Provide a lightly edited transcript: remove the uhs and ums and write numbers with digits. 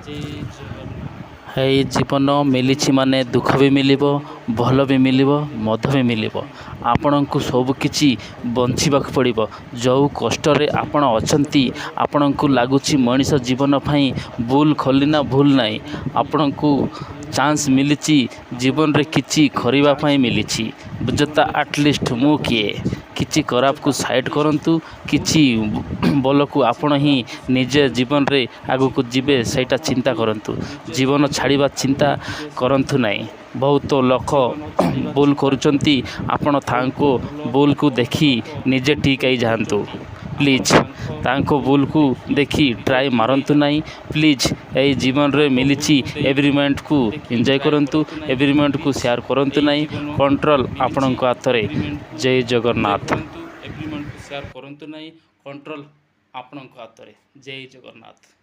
जय जगन्नाथ। हे जीवन मिली माने दुख भी मिलिबो भल भी मिलिबो मध भी मिलिबो आपण को सब किछि बंचिबाक पड़िबो। जो कष्ट रे आपण अछंती आपण को लागुची मनीष जीवन पई भूल खोलिना भूल नाही आपण को चांस मिलिची जीवन रे किछि खरिबा पई मिलिची बुझता एटलिस्ट मु किए किछि खराब को साइड करंतु किछि बोल को आपण ही निजे जीवन रे आगु को जीवे सेटा चिंता करंतु जीवन छाड़िबा चिंता करंतु नाही। बहुत लोक भूल करुचंती आपण तांको भूल को देखी निजे ठीक आई जातु प्लीज तांको भूल को देखी ट्राई मारंतु नहीं प्लीज ए जीवन रे मिलिची एवरी मोमेंट को एंजॉय करंतु एवरी मोमेंट को शेयर करंतु नहीं कंट्रोल आपण को हाथ रे। जय जगन्नाथ। एवरी मोमेंट को शेयर करंतु नहीं कंट्रोल आपण को हाथ रे। जय जगन्नाथ।